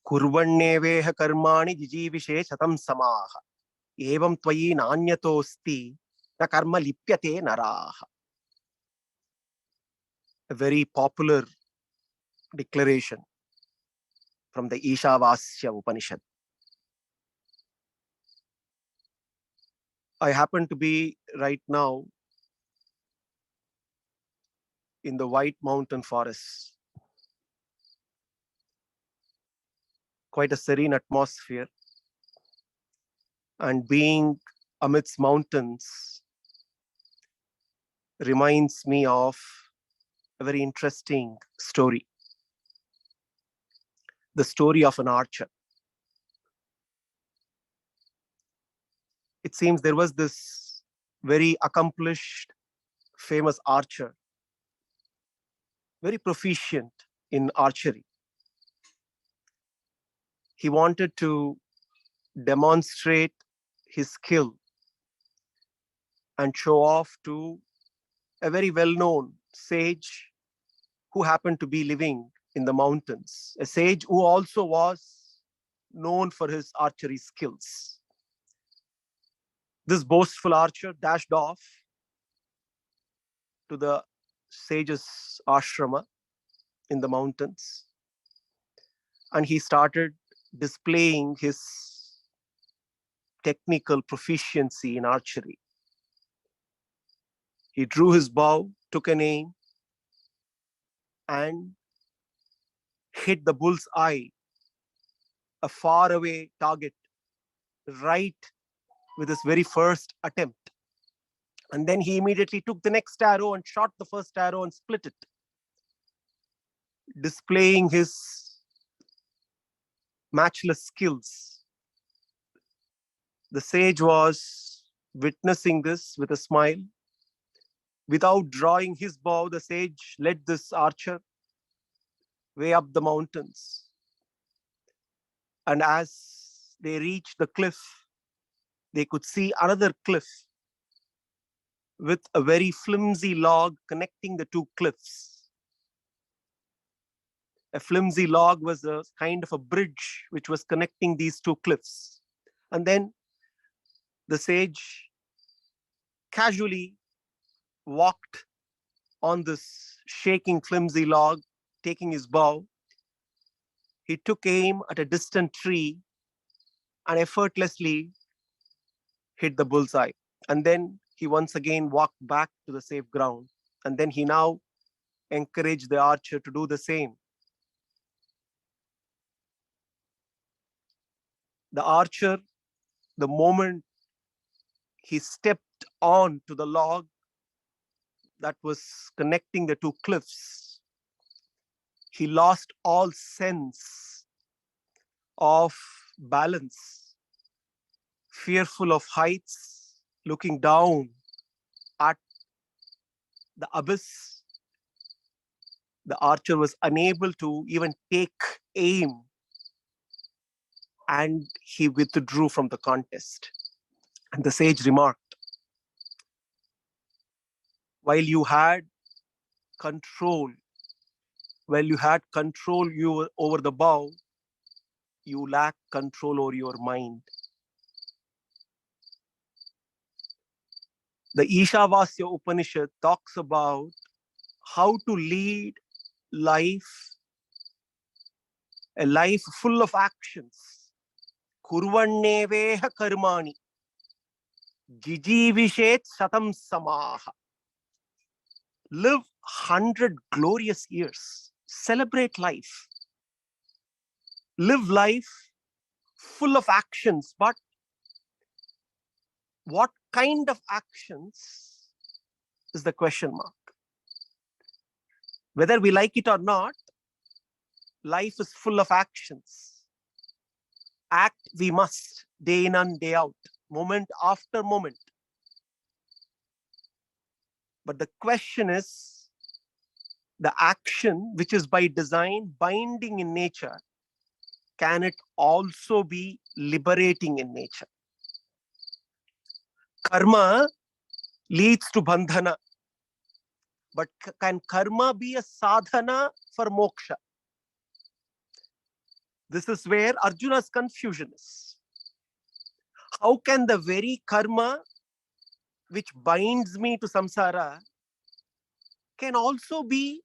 kurvanneveha karmani jijivishe chatam samaha evam tvayi nanyatosti na karma lipyate naraha. A very popular declaration from the Ishavasya Upanishad. I happen to be right now in the White Mountain Forest. Quite a serene atmosphere. And being amidst mountains reminds me of a very interesting story. The story of an archer. It seems there was this very accomplished, famous archer, very proficient in archery. He wanted to demonstrate his skill and show off to a very well-known sage who happened to be living in the mountains, a sage who also was known for his archery skills. This boastful archer dashed off to the sage's ashrama in the mountains, and he started displaying his technical proficiency in archery. He drew his bow, took an aim, and hit the bull's eye, a faraway target, right with his very first attempt. And then he immediately took the next arrow and shot the first arrow and split it, displaying his matchless skills. The sage was witnessing this with a smile. Without drawing his bow, the sage led this archer way up the mountains. And as they reached the cliff, they could see another cliff with a very flimsy log connecting the two cliffs. A flimsy log was a kind of a bridge which was connecting these two cliffs. And then the sage casually walked on this shaking flimsy log, taking his bow. He took aim at a distant tree and effortlessly hit the bullseye. And then he once again walked back to the safe ground. And then he now encouraged the archer to do the same. The archer, the moment he stepped on to the log that was connecting the two cliffs, he lost all sense of balance, fearful of heights, looking down at the abyss. The archer was unable to even take aim, and he withdrew from the contest. And the sage remarked, while you had control over the bow, you lack control over your mind. The Ishavasya Upanishad talks about how to lead life, a life full of actions. Kurvanneveha karmani jijivishet satam samaha. Live 100 glorious years. Celebrate life. Live life full of actions, but what kind of actions is the question mark. Whether we like it or not, life is full of actions. Act we must, day in and day out, moment after moment. But the question is, the action which is by design binding in nature, can it also be liberating in nature? Karma leads to bandhana. But can karma be a sadhana for moksha? This is where Arjuna's confusion is. How can the very karma which binds me to samsara can also be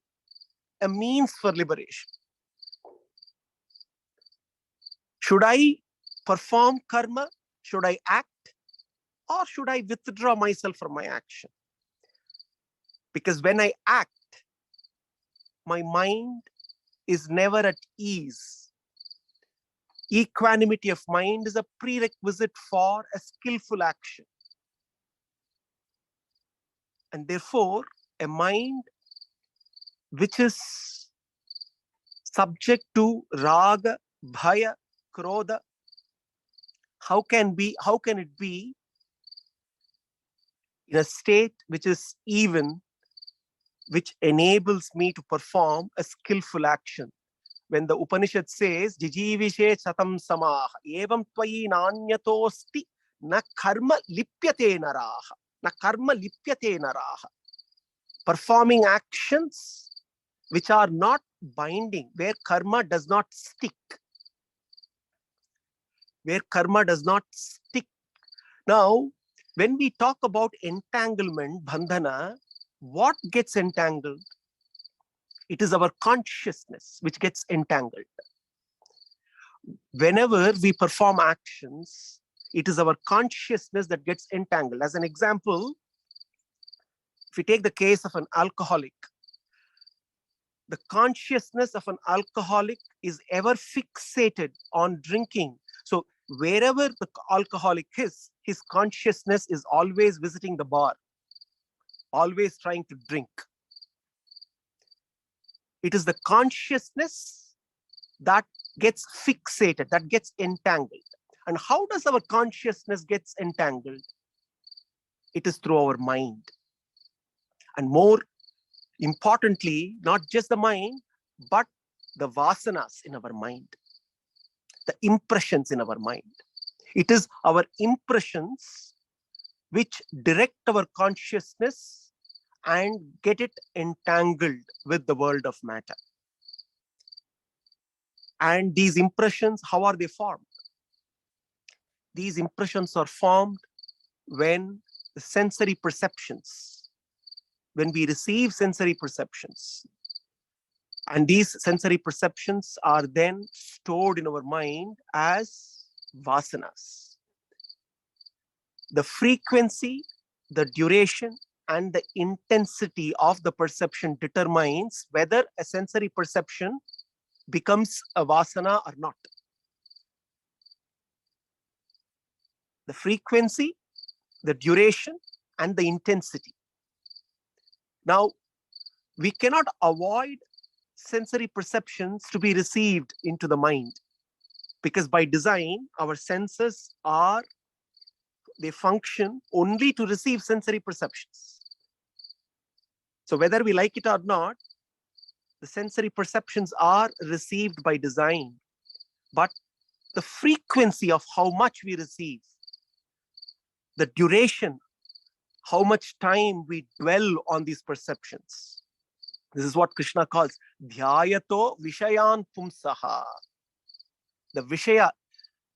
a means for liberation? Should I perform karma? Should I act? Or should I withdraw myself from my action? Because when I act, my mind is never at ease. Equanimity of mind is a prerequisite for a skillful action. And therefore, a mind which is subject to raga, bhaya, krodha, how can it be in a state which is even, which enables me to perform a skillful action? When the Upanishad says, Jijivishe satam samaha, evam tvayi nanyatosti, na karma lipyate naraha. Na karma lipyate naraha. Performing actions which are not binding, where karma does not stick. Where karma does not stick. Now, when we talk about entanglement, bandhana, what gets entangled? It is our consciousness which gets entangled. Whenever we perform actions, it is our consciousness that gets entangled. As an example, if we take the case of an alcoholic, the consciousness of an alcoholic is ever fixated on drinking. So wherever the alcoholic is, his consciousness is always visiting the bar, always trying to drink. It is the consciousness that gets fixated, that gets entangled. And how does our consciousness gets entangled? It is through our mind. And more importantly, not just the mind, but the vasanas in our mind, the impressions in our mind. It is our impressions which direct our consciousness and get it entangled with the world of matter. And these impressions, how are they formed? These impressions are formed when the sensory perceptions, when we receive sensory perceptions, and these sensory perceptions are then stored in our mind as vasanas. The frequency, the duration, and the intensity of the perception determines whether a sensory perception becomes a vasana or not. The frequency, the duration, and the intensity. Now, we cannot avoid sensory perceptions to be received into the mind, because by design, our senses they function only to receive sensory perceptions. So whether we like it or not, the sensory perceptions are received by design, but the frequency of how much we receive, the duration, how much time we dwell on these perceptions. This is what Krishna calls dhyayato vishayan pumsaha. The vishaya,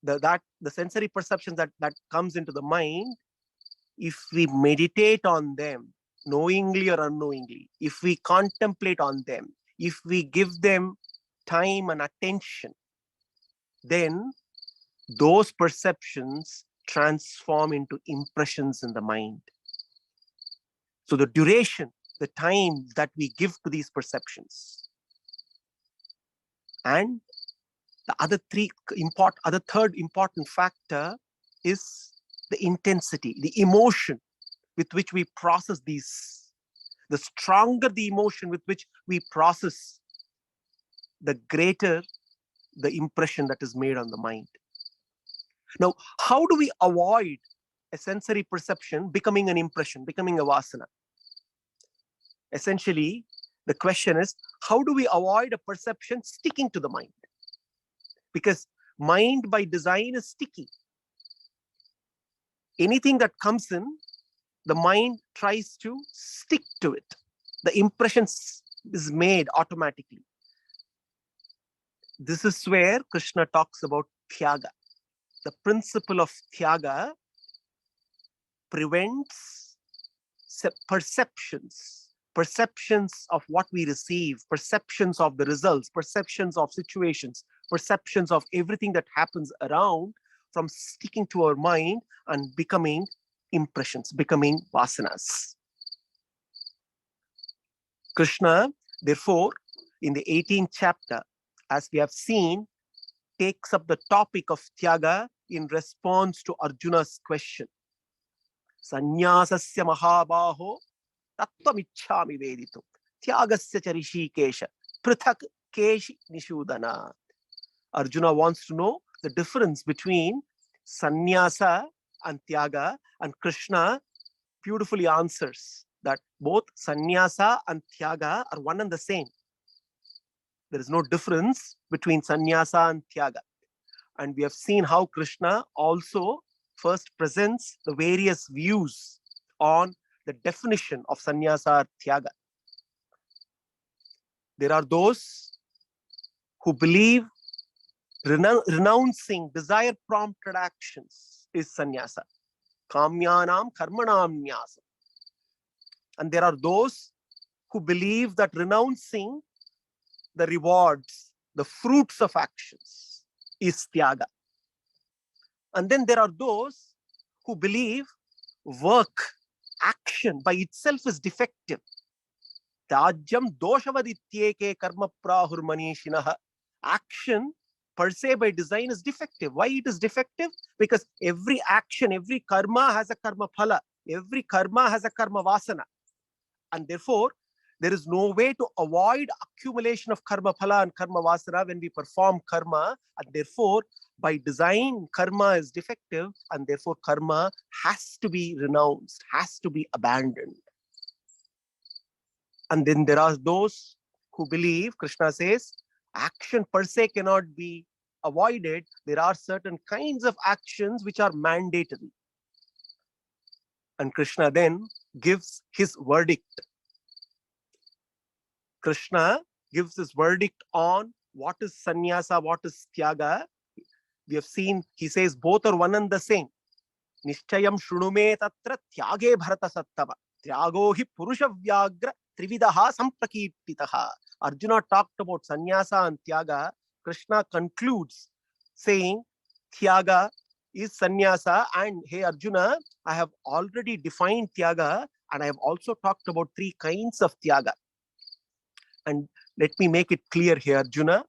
the sensory perceptions that comes into the mind, if we meditate on them, knowingly or unknowingly, if we contemplate on them, if we give them time and attention, then those perceptions transform into impressions in the mind. So the duration, the time that we give to these perceptions, and the third important factor is the intensity, the emotion with which we process these. The stronger the emotion with which we process, the greater the impression that is made on the mind. Now, how do we avoid a sensory perception becoming an impression, becoming a vasana? Essentially, the question is, how do we avoid a perception sticking to the mind? Because mind by design is sticky. Anything that comes in, the mind tries to stick to it. The impression is made automatically. This is where Krishna talks about Tyaga. The principle of Tyaga prevents perceptions of what we receive, perceptions of the results, perceptions of situations, perceptions of everything that happens around from sticking to our mind and becoming impressions, becoming vasanas. Krishna, therefore, in the 18th chapter, as we have seen, takes up the topic of Tyaga in response to Arjuna's question. Sanyāsasya mahabaho tattvamichhami veditum Tyagasya charishikesha prithak keshi nishudana. Arjuna wants to know the difference between sannyasa and Tyaga, and Krishna beautifully answers that both sannyasa and Tyaga are one and the same. There is no difference between sannyasa and Tyaga. And we have seen how Krishna also first presents the various views on the definition of sannyasa or Tyaga. There are those who believe renouncing desire-prompted actions is sannyasa. Kamyanam karmanam nyasa. And there are those who believe that renouncing the rewards, the fruits of actions is Tyaga. And then there are those who believe work, action by itself is defective. Tajyam doshavadityeke karma prahur manishinaha. Action per se by design is defective. Why it is defective? Because every action, every karma has a karma phala. Every karma has a karma vasana. And therefore, there is no way to avoid accumulation of karma phala and karma vasana when we perform karma. And therefore, by design, karma is defective. And therefore, karma has to be renounced, has to be abandoned. And then there are those who believe, Krishna says, action per se cannot be avoided. There are certain kinds of actions which are mandatory. And Krishna then gives his verdict. Krishna gives his verdict on what is sannyasa, what is tyaga. We have seen, he says both are one and the same. Nishchayam shrunume tatra tyage bharata sattava. Tyago hi purusha vyagra trividaha samprakirtitaha. Arjuna talked about sannyasa and tyaga. Krishna concludes saying tyaga is sannyasa, and hey Arjuna, I have already defined tyaga and I have also talked about three kinds of tyaga. And let me make it clear here, Arjuna.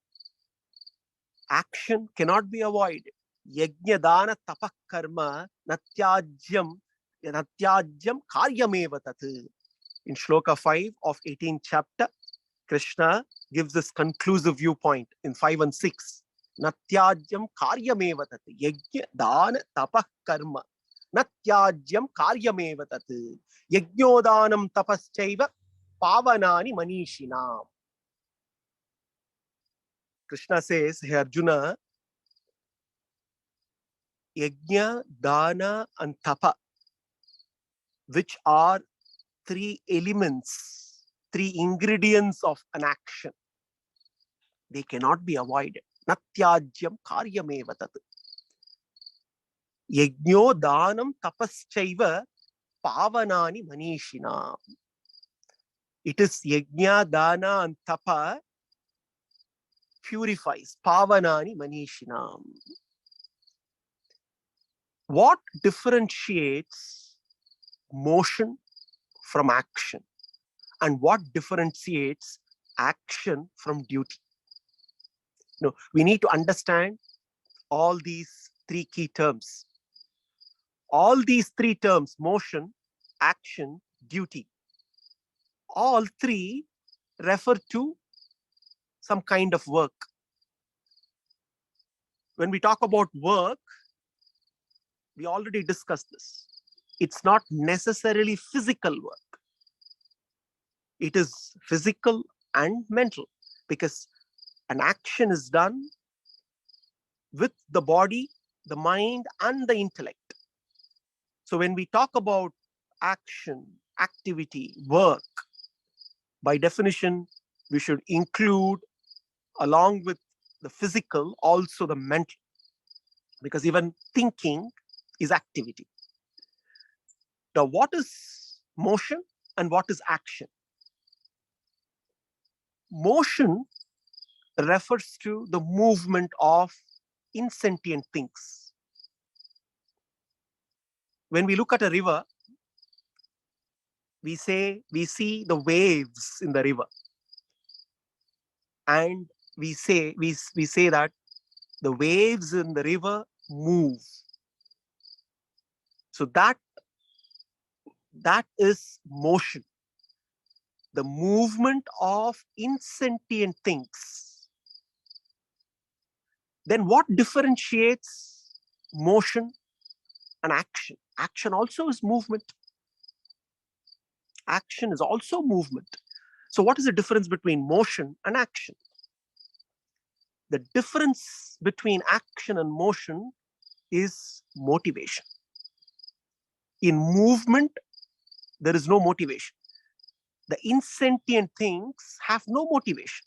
Action cannot be avoided. Yajna dana tapak karma natyajyam karyameva tat. In Shloka 5 of 18th chapter, Krishna gives this conclusive viewpoint in 5 and 6. Natyajyam karyameva tat. Yajna dana tapak karma natyajyam karyameva tat. Yajnodanam tapaschaiva pavanani manishinam. Krishna says, hey Arjuna, yajna, dana and tapa, which are three elements, three ingredients of an action, they cannot be avoided. Natyajyam karyameva tat. Yajno danam tapaschaiva pavanani manishinam. It is yajna, dana and tapa purifies. Pavanani manishinam. What differentiates motion from action? And what differentiates action from duty? No, we need to understand all these three key terms. All these three terms, motion, action, duty, all three refer to some kind of work. When we talk about work, we already discussed this. It's not necessarily physical work. It is physical and mental, because an action is done with the body, the mind, and the intellect. So when we talk about action, activity, work, by definition, we should include, along with the physical, also the mental, because even thinking is activity. Now, what is motion and what is action? Motion refers to the movement of insentient things. When we look at a river, we see the waves in the river, and we say that the waves in the river move. So that is motion, the movement of insentient things. Then what differentiates motion and action? Action also is movement. Action is also movement. So what is the difference between motion and action? The difference between action and motion is motivation. In movement, there is no motivation. The insentient things have no motivation.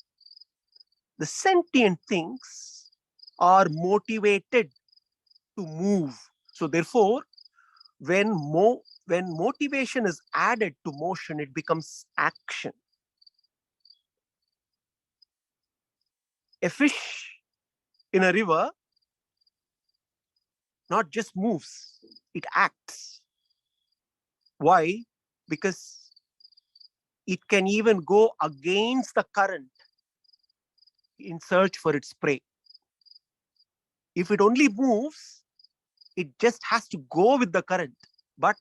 The sentient things are motivated to move. So therefore, when motivation is added to motion, it becomes action. A fish in a river not just moves, it acts. Why? Because it can even go against the current in search for its prey. If it only moves, it just has to go with the current. But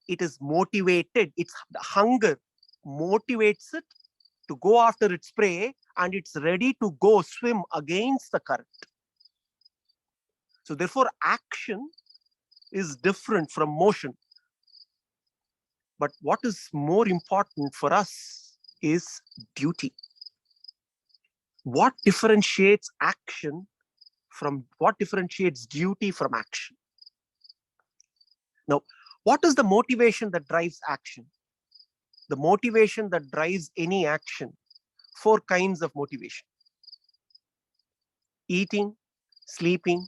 it is motivated. Its hunger motivates it to go after its prey, and it's ready to go swim against the current. So therefore, action is different from motion. But what is more important for us is duty. What differentiates duty from action? Now, what is the motivation that drives action? The motivation that drives any action, 4 kinds of motivation: eating, sleeping,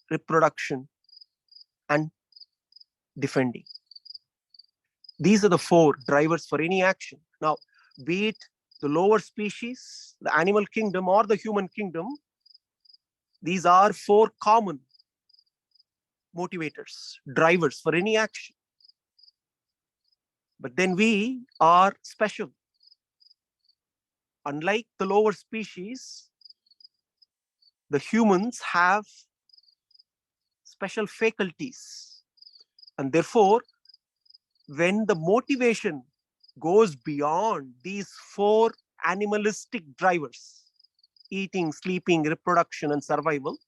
reproduction, and defending. These are the 4 drivers for any action. Now, be it the lower species, the animal kingdom, or the human kingdom, these are 4 common motivators, drivers for any action. But then we are special. Unlike the lower species, the humans have special faculties. And therefore, when the motivation goes beyond these 4 animalistic drivers, eating, sleeping, reproduction, and survival,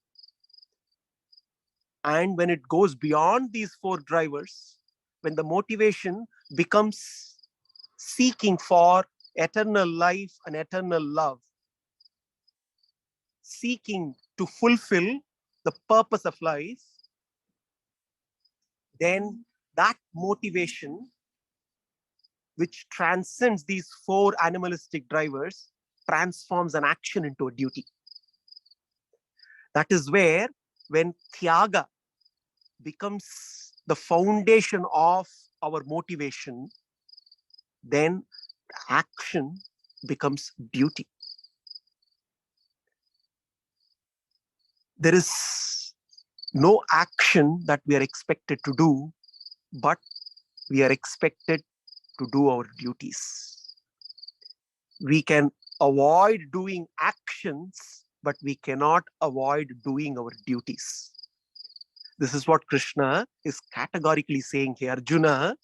and when it goes beyond these 4 drivers, when the motivation becomes seeking for eternal life and eternal love, seeking to fulfill the purpose of life, then that motivation, which transcends these 4 animalistic drivers, transforms an action into a duty. That is where, when Tyaga becomes the foundation of our motivation, then action becomes duty. There is no action that we are expected to do, but we are expected to do our duties. We can avoid doing actions, but we cannot avoid doing our duties. This is what Krishna is categorically saying here. Arjuna,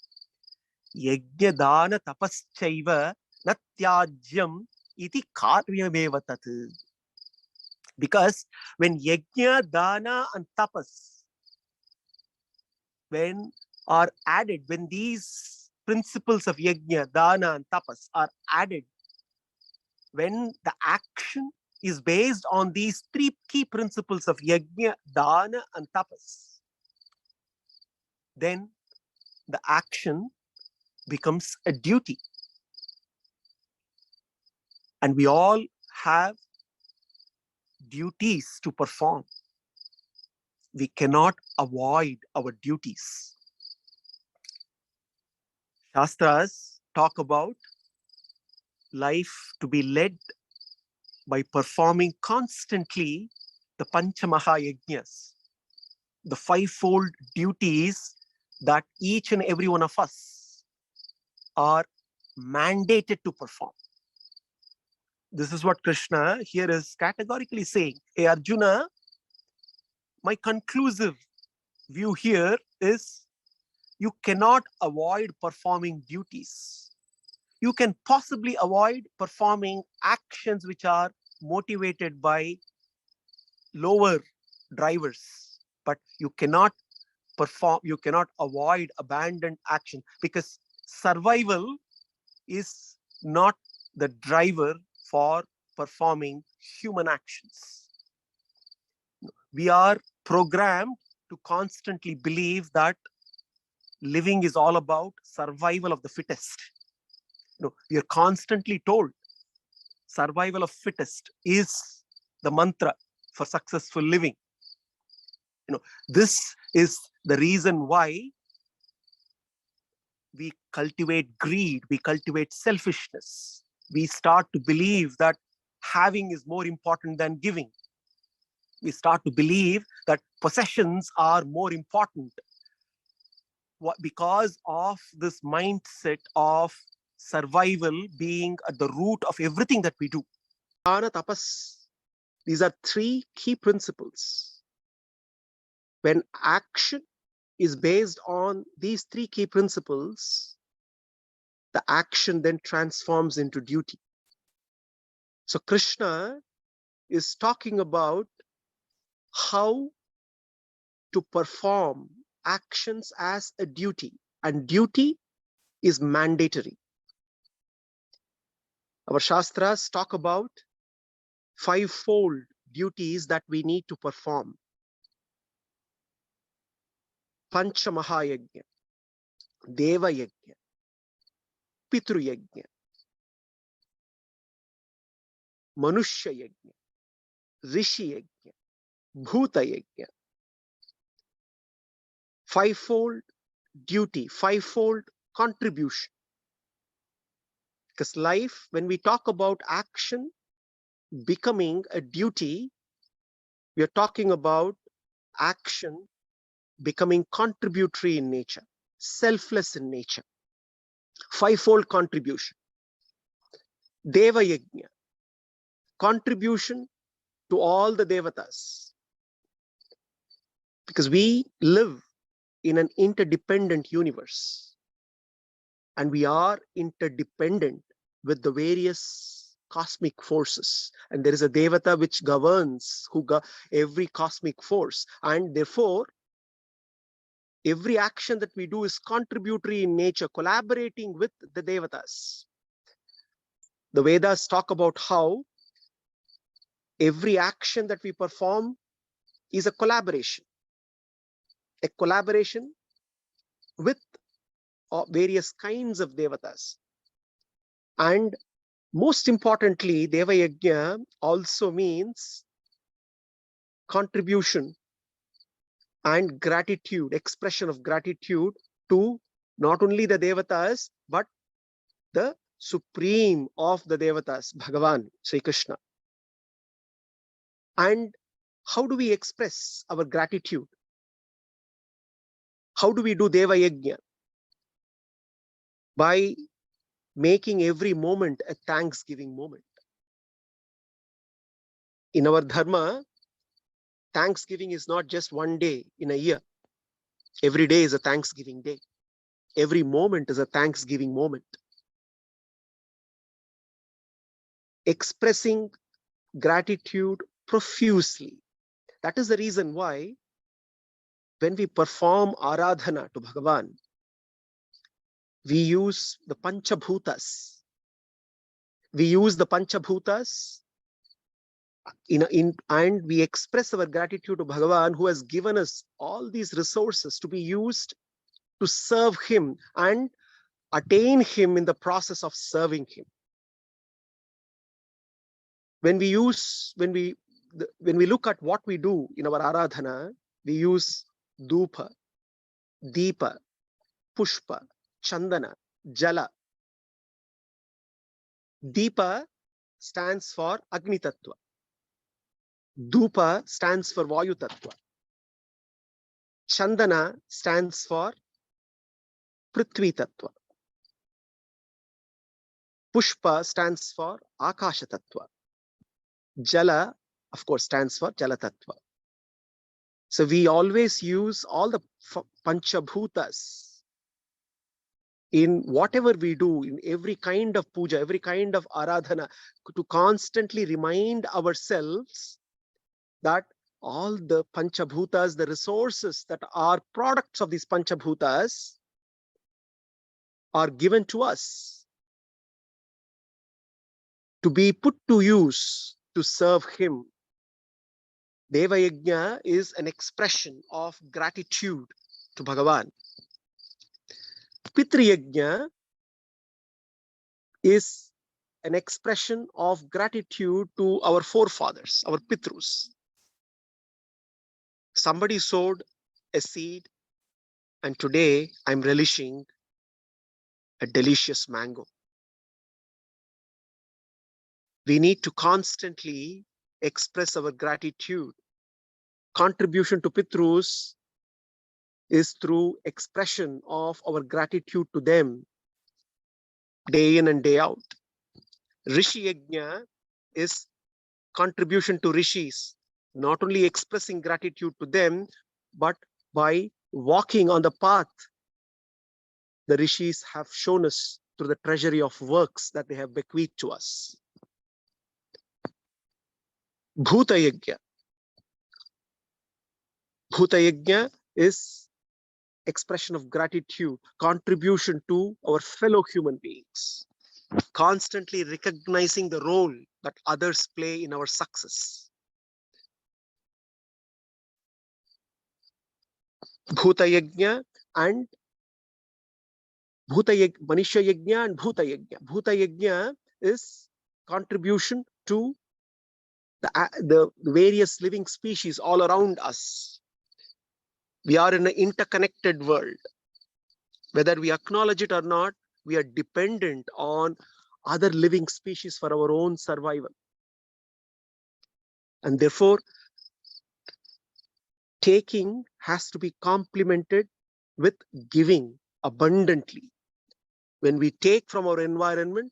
yajna dana tapaschaiva natyajyam iti karyameva tat. Because when yajna, dana, and tapas, when are added, when these principles of yajna, dana, and tapas are added, when the action is based on these 3 key principles of yajna, dana, and tapas, then the action becomes a duty. And we all have duties to perform. We cannot avoid our duties. Shastras talk about life to be led by performing constantly the Panchamaha Yajnas, the fivefold duties that each and every one of us are mandated to perform. This is what Krishna here is categorically saying. Hey Arjuna, my conclusive view here is you cannot avoid performing duties. You can possibly avoid performing actions which are motivated by lower drivers, but you cannot avoid abandoned action, because survival is not the driver for performing human actions. We are programmed to constantly believe that living is all about survival of the fittest. We are constantly told survival of fittest is the mantra for successful living. This is the reason why we cultivate greed, we cultivate selfishness. We start to believe that having is more important than giving. We start to believe that possessions are more important because of this mindset of survival being at the root of everything that we do. Dana, tapas, these are three key principles. When action is based on these three key principles, the action then transforms into duty. So Krishna is talking about how to perform actions as a duty, and duty is mandatory. Our Shastras talk about fivefold duties that we need to perform. Pancha Mahayajna, Deva Yajna, Pitru Yajna, Manushya Yajna, Rishi Yajna, Bhuta Yajna. Fivefold duty, fivefold contribution. Because life, when we talk about action becoming a duty, we are talking about action becoming contributory in nature, selfless in nature. Fivefold contribution. Deva Yajna, contribution to all the devatas. Because we live in an interdependent universe, and we are interdependent with the various cosmic forces, and there is a devata which governs every cosmic force, and therefore every action that we do is contributory in nature, collaborating with the devatas. The Vedas talk about how every action that we perform is a collaboration with various kinds of devatas. And most importantly, Deva Yajna also means contribution and gratitude, expression of gratitude to not only the devatas, but the supreme of the devatas, Bhagavan, Sri Krishna. And how do we express our gratitude? How do we do Deva Yajna? By making every moment a thanksgiving moment. In our Dharma, Thanksgiving is not just one day in a year. Every day is a Thanksgiving day. Every moment is a Thanksgiving moment. Expressing gratitude profusely. That is the reason why when we perform Aradhana to Bhagavan, we use the Panchabhutas. We use the Panchabhutas and we express our gratitude to Bhagavan, who has given us all these resources to be used to serve him and attain him in the process of serving him. When we when we look at what we do in our aradhana, we use dhupa, deepa, pushpa, chandana, jala. Deepa stands for Agni Tattva. Dhupa stands for Vayu Tattva. Chandana stands for Prithvi Tattva. Pushpa stands for Akasha Tattva. Jala, of course, stands for Jala Tattva. So we always use all the Panchabhutas in whatever we do, in every kind of puja, every kind of aradhana, to constantly remind ourselves that all the Panchabhutas, the resources that are products of these Panchabhutas, are given to us to be put to use to serve him. Deva Yajna is an expression of gratitude to Bhagavan. Pitri Yajna is an expression of gratitude to our forefathers, our Pitrus. Somebody sowed a seed, and today I'm relishing a delicious mango. We need to constantly express our gratitude. Contribution to Pitrus is through expression of our gratitude to them, day in and day out. Rishi Yajna is contribution to rishis, not only expressing gratitude to them, but by walking on the path the rishis have shown us through the treasury of works that they have bequeathed to us. Bhuta Yajna. Bhuta Yajna is expression of gratitude, contribution to our fellow human beings, constantly recognizing the role that others play in our success. Bhuta Yajna and Manishya Yajna and Bhuta Yajna. Bhuta Yajna is contribution to the various living species all around us. We are in an interconnected world. Whether we acknowledge it or not, we are dependent on other living species for our own survival. And therefore, taking has to be complemented with giving abundantly. When we take from our environment,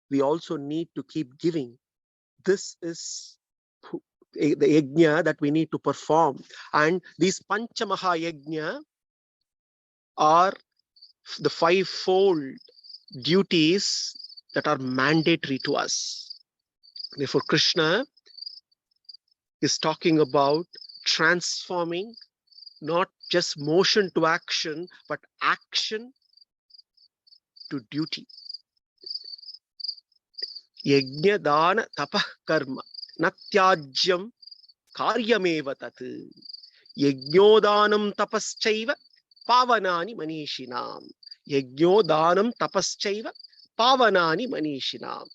we also need to keep giving. This is the yajna that we need to perform. And these Panchamaha yajna are the fivefold duties that are mandatory to us. Therefore, Krishna is talking about transforming not just motion to action, but action to duty. Yajna dana tapah karma natyajyam karyameva tat yajnodanam tapaschaiva pavanani manishinam. Yajnodanam tapaschaiva pavanani manishinam.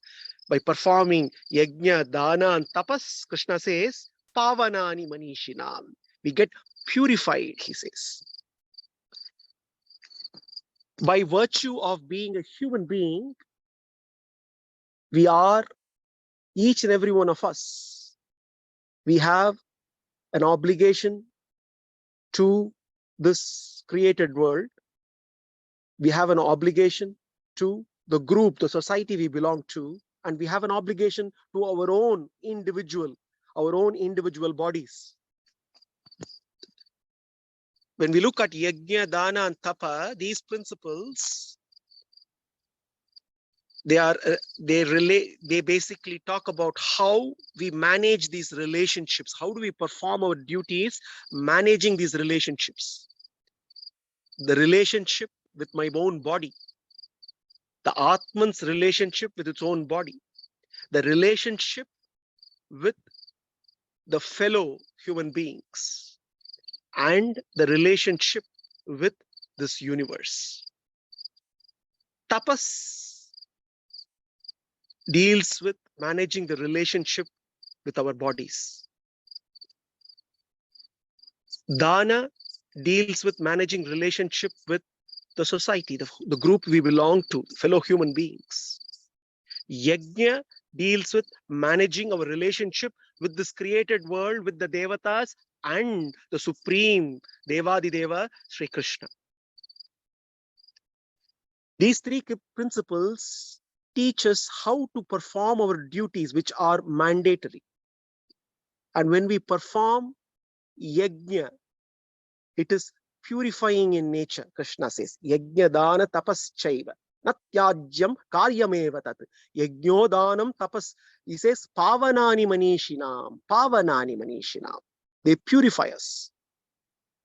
By performing yajna, dana and tapas, Krishna says, pavanani manishinam. We get purified, he says. By virtue of being a human being, we are, each and every one of us, we have an obligation to this created world. We have an obligation to the group, the society we belong to, and we have an obligation to our own individual bodies. When we look at yajna, dana, and tapa, these principles, they basically talk about how we manage these relationships. How do we perform our duties managing these relationships? The relationship with my own body, the Atman's relationship with its own body, the relationship with the fellow human beings, and the relationship with this universe. Tapas deals with managing the relationship with our bodies. Dana deals with managing relationship with the society, the group we belong to, fellow human beings. Yajna deals with managing our relationship with this created world, with the devatas and the supreme Devadideva, Sri Krishna. These three principles teach us how to perform our duties, which are mandatory. And when we perform yajna, it is purifying in nature. Krishna says, yajna dana tapaschaiva natyajyam karyameva tat. Yajno danam tapas. He says, pavanani manishinam, pavanani manishinam. They purify us.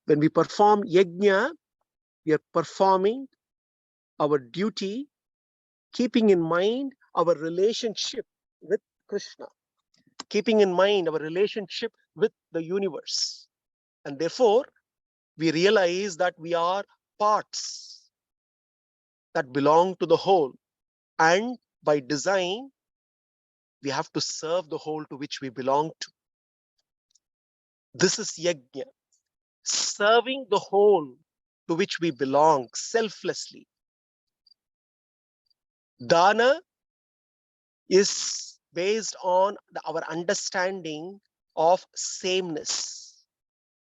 When we perform yajna, we are performing our duty, keeping in mind our relationship with Krishna, keeping in mind our relationship with the universe. And therefore, we realize that we are parts that belong to the whole. And by design, we have to serve the whole to which we belong to. This is yajna, serving the whole to which we belong selflessly. Dana is based on our understanding of sameness.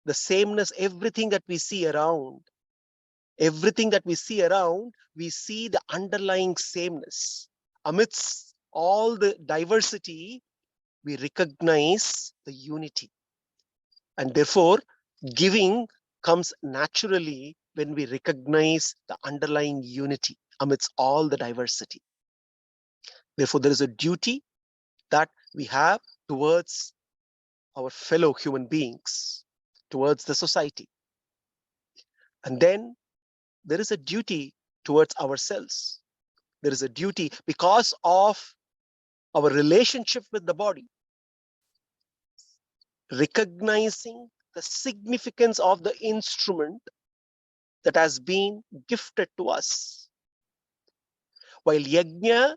The sameness, everything that we see around, we see the underlying sameness. Amidst all the diversity, we recognize the unity. And therefore, giving comes naturally when we recognize the underlying unity amidst all the diversity. Therefore, there is a duty that we have towards our fellow human beings, towards the society. And then there is a duty towards ourselves. There is a duty because of our relationship with the body, recognizing the significance of the instrument that has been gifted to us. While yajna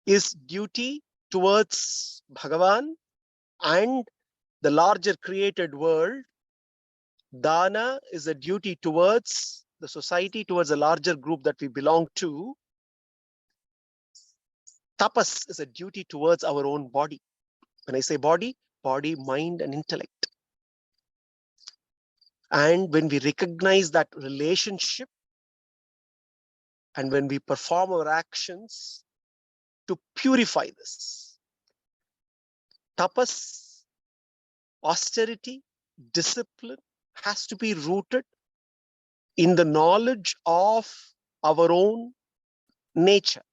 is duty towards Bhagavan and the larger created world, dana is a duty towards the society, towards a larger group that we belong to. Tapas is a duty towards our own body. When I say body, mind, and intellect. And when we recognize that relationship, and when we perform our actions to purify this, tapas, austerity, discipline has to be rooted in the knowledge of our own nature.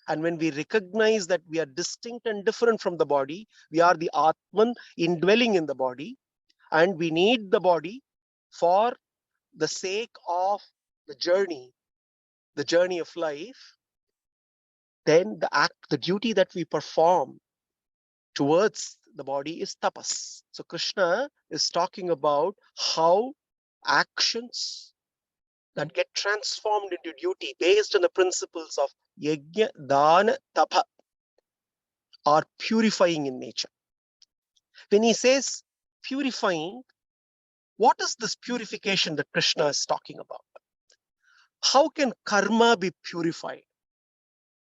And when we recognize that we are distinct and different from the body, we are the Atman indwelling in the body, and we need the body for the sake of the journey of life, then the duty that we perform towards the body is tapas. So Krishna is talking about how actions that get transformed into duty based on the principles of yajna, dana, tapa are purifying in nature. When he says purifying, what is this purification that Krishna is talking about? How can karma be purified?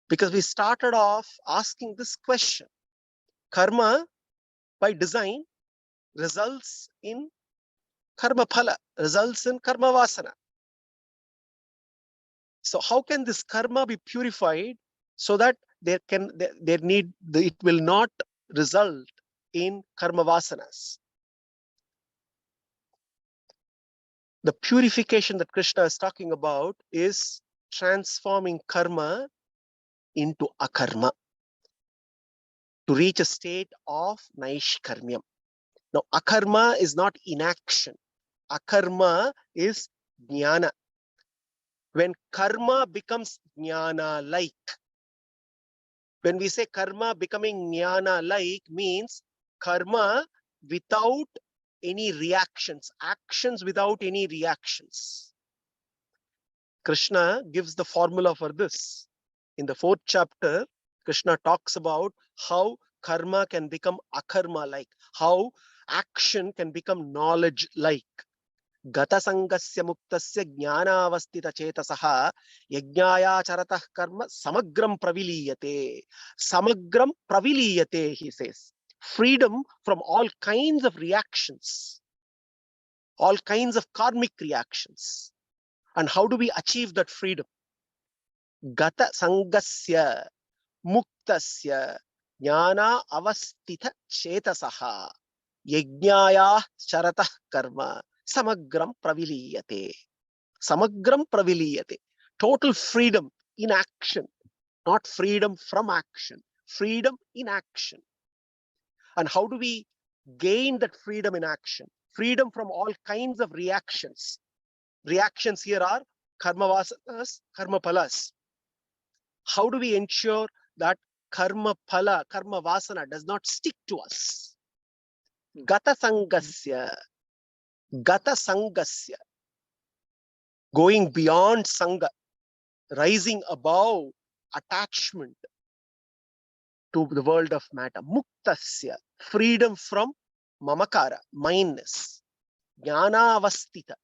Because we started off asking this question. Karma, by design, results in karma phala, results in karma vasana. So how can this karma be purified so that it will not result in karma vasanas? The purification that Krishna is talking about is transforming karma into akarma, to reach a state of naishkarmyam. Now, akarma is not inaction. Akarma is jnana. When karma becomes jnana-like, when we say karma becoming jnana-like, means karma without any reactions, actions without any reactions. Krishna gives the formula for this. In the 4th chapter, Krishna talks about how karma can become akarma-like, how action can become knowledge-like. Gata sangasya muktasya jnanavastita chetasaha yajnaya charatah karma samagram praviliyate. Samagram praviliyate, he says. Freedom from all kinds of reactions, all kinds of karmic reactions. And how do we achieve that freedom? Gata sangasya muktasya jnana avastita chetasaha yajnaya charatah karma samagram praviliyate. Samagram praviliyate. Total freedom in action, not freedom from action, freedom in action. And how do we gain that freedom in action? Freedom from all kinds of reactions. Reactions here are karma vasanas, karma palas. How do we ensure that karma pala, karma vasana does not stick to us? Gata sangasya. Gata sangasya. Going beyond sangha, rising above attachment to the world of matter. Muktasya. Freedom from mamakara, mindness. Jnana avastita.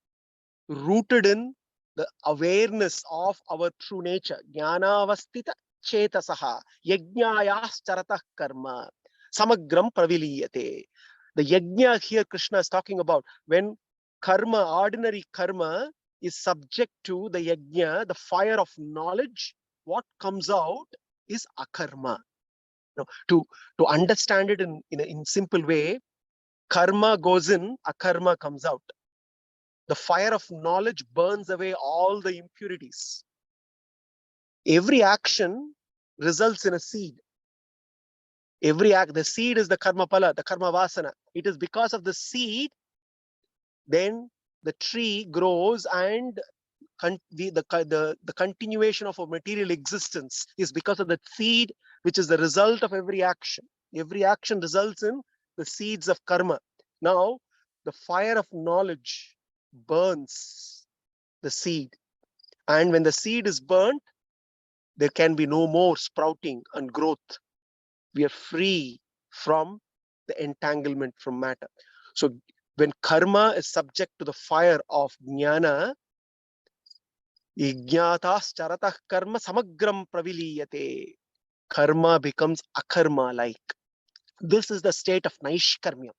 Rooted in the awareness of our true nature. Jnana avastita chetasaha yajnayas charatah karma samagram praviliyate. The yajna here Krishna is talking about, when karma, ordinary karma, is subject to the yajna, the fire of knowledge, what comes out is akarma. To understand it in simple way, karma goes in, akarma comes out. The fire of knowledge burns away all the impurities. Every action results in a seed. Every act, the seed is the karma pala, the karma vasana. It is because of the seed, then the tree grows, and the continuation of a material existence is because of the seed, which is the result of every action. Every action results in the seeds of karma. Now, the fire of knowledge burns the seed. And when the seed is burnt, there can be no more sprouting and growth. We are free from the entanglement from matter. So when karma is subject to the fire of jnana, Ijñātās charatah karma samagram praviliyate. Karma becomes akarma-like. This is the state of naishkarmyam.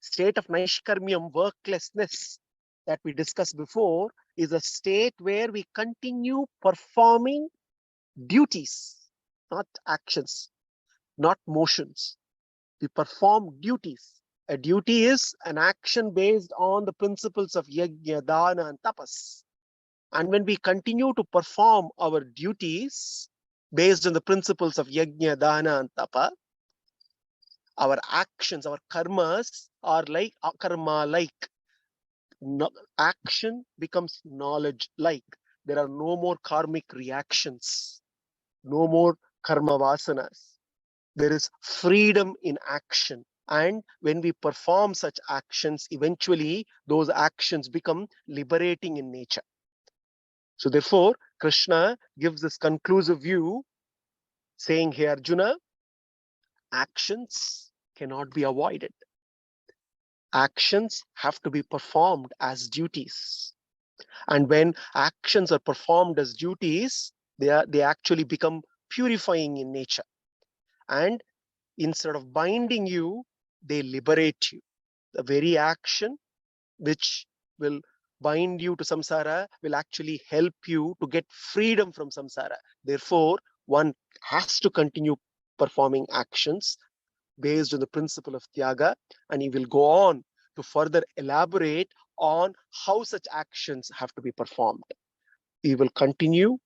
State of naishkarmyam, worklessness, that we discussed before, is a state where we continue performing duties, not actions, not motions. We perform duties. A duty is an action based on the principles of yajna, dana, and tapas. And when we continue to perform our duties based on the principles of yajna, dana, and tapa, our actions, our karmas are like akarma-like. Action becomes knowledge-like. There are no more karmic reactions, no more karma vasanas. There is freedom in action. And when we perform such actions, eventually those actions become liberating in nature. So therefore, Krishna gives this conclusive view, saying, "Hey Arjuna, actions cannot be avoided. Actions have to be performed as duties. And when actions are performed as duties, they actually become purifying in nature. And instead of binding you, they liberate you. The very action which will bind you to samsara will actually help you to get freedom from samsara. Therefore, one has to continue performing actions based on the principle of tyaga, and he will go on to further elaborate on how such actions have to be performed. He will continue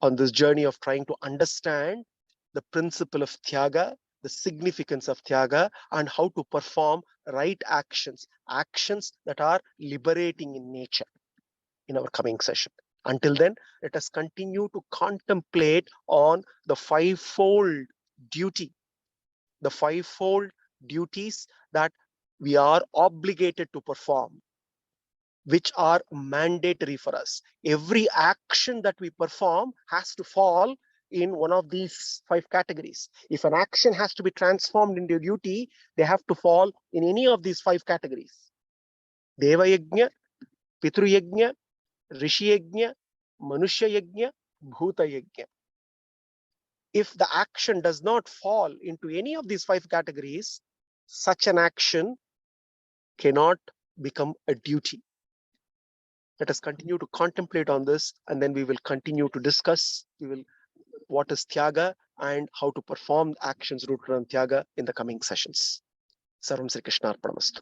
on this journey of trying to understand the principle of tyaga, the significance of tyaga, and how to perform right actions, actions that are liberating in nature, in our coming session. Until then, let us continue to contemplate on the fivefold duty, the fivefold duties that we are obligated to perform, which are mandatory for us. Every action that we perform has to fall in one of these 5 categories. If an action has to be transformed into a duty, they have to fall in any of these 5 categories. Deva Yajna, Pitru Yajna, Rishi Yajna, Manushya Yajna, Bhuta Yajna. If the action does not fall into any of these 5 categories, such an action cannot become a duty. Let us continue to contemplate on this, and then we will continue to discuss what is Tyaga and how to perform actions rooted on Tyaga in the coming sessions. Sarvam Sri Krishna Arpanamastu.